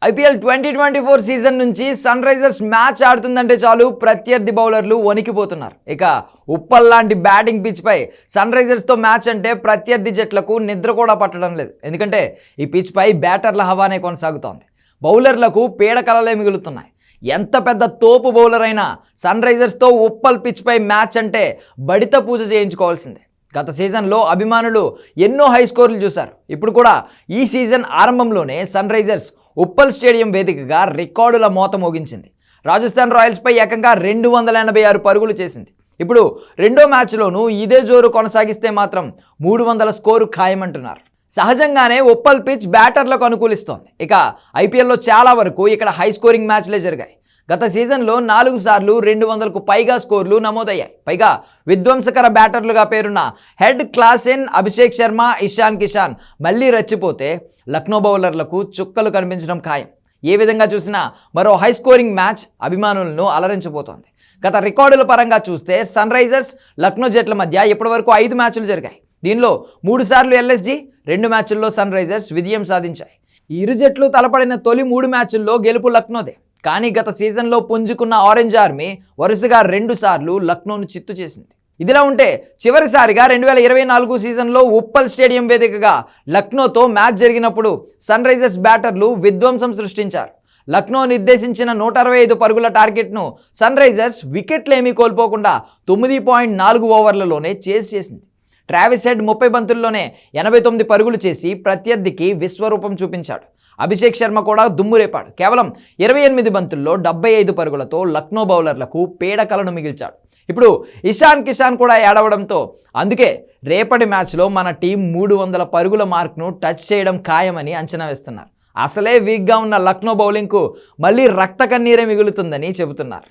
IPL 2024 season నుంచి sun Risers match ఆడుతుందంటే చాలు ప్రత్యర్థి బౌలర్లు వణికిపోతున్నారు. ఇక ఉప్పల్ లాంటి బ్యాటింగ్ పిచ్పై సన్ రైజర్స్తో మ్యాచ్ అంటే ప్రత్యర్థి జట్లకు నిద్ర కూడా పట్టడం లేదు. ఎందుకంటే ఈ పిచ్పై బ్యాటర్ల హవానే కొనసాగుతోంది. బౌలర్లకు పీడకలలే మిగులుతున్నాయి. ఎంత పెద్ద తోపు బౌలర్ అయినా సన్ రైజర్స్తో ఉప్పల్ పిచ్పై మ్యాచ్ అంటే బడిత పూజ చేయించుకోవాల్సిందే. గత సీజన్లో అభిమానులు ఎన్నో హై స్కోర్లు చూశారు. ఇప్పుడు కూడా ఈ సీజన్ ఆరంభంలోనే సన్ రైజర్స్ ఉప్పల్ స్టేడియం వేదికగా రికార్డుల మోత మోగించింది. రాజస్థాన్ రాయల్స్పై ఏకంగా 286 పరుగులు చేసింది. ఇప్పుడు రెండో మ్యాచ్లోనూ ఇదే జోరు కొనసాగిస్తే మాత్రం 300 స్కోరు ఖాయమంటున్నారు. సహజంగానే ఉప్పల్ పిచ్ బ్యాటర్లకు అనుకూలిస్తోంది. ఇక ఐపీఎల్లో చాలా వరకు ఇక్కడ హై స్కోరింగ్ మ్యాచ్లే జరిగాయి. గత సీజన్లో 4 సార్లు 200కు పైగా స్కోర్లు నమోదయ్యాయి. పైగా విధ్వంసకర బ్యాటర్లుగా పేరున్న హెడ్ క్లాసెన్, అభిషేక్ శర్మ, ఇషాన్ కిషాన్ మళ్ళీ రెచ్చిపోతే లక్నో బౌలర్లకు చుక్కలు కనిపించడం ఖాయం. ఏ విధంగా చూసినా మరో హై స్కోరింగ్ మ్యాచ్ అభిమానులను అలరించబోతోంది. గత రికార్డుల పరంగా చూస్తే సన్ రైజర్స్, లక్నో జట్ల మధ్య ఇప్పటివరకు 5 మ్యాచ్లు జరిగాయి. దీనిలో 3 సార్లు ఎల్ఎస్జీ, 2 మ్యాచ్ల్లో సన్ రైజర్స్ విజయం సాధించాయి. ఈ ఇరు జట్లు తలపడిన తొలి 3 మ్యాచ్ల్లో గెలుపు లక్నోదే. కానీ గత సీజన్లో పుంజుకున్న ఆరెంజ్ ఆర్మీ వరుసగా 2 సార్లు లక్నోను చిత్తు చేసింది. ఇదిలా ఉంటే చివరిసారిగా 2024 సీజన్లో ఉప్పల్ స్టేడియం వేదికగా లక్నోతో మ్యాచ్ జరిగినప్పుడు సన్ రైజర్స్ బ్యాటర్లు విధ్వంసం సృష్టించారు. లక్నో నిర్దేశించిన 165 పరుగుల టార్గెట్ను సన్ రైజర్స్ వికెట్లేమీ కోల్పోకుండా 9.4 ఓవర్లలోనే చేసింది. ట్రావిస్ హెడ్ 30 బంతుల్లోనే 89 పరుగులు చేసి ప్రత్యర్థికి విశ్వరూపం చూపించాడు. అభిషేక్ శర్మ కూడా దుమ్మురేపాడు. కేవలం 28 బంతుల్లో 75 పరుగులతో లక్నో బౌలర్లకు పీడకలను మిగిల్చాడు. ఇప్పుడు ఇషాన్ కిషాన్ కూడా ఏడవడంతో అందుకే రేపటి మ్యాచ్లో మన టీం 300 పరుగుల మార్క్ను టచ్ చేయడం ఖాయమని అంచనా వేస్తున్నారు. అసలే వీక్గా ఉన్న లక్నో బౌలింగ్కు మళ్ళీ రక్త కన్నీరే మిగులుతుందని చెబుతున్నారు.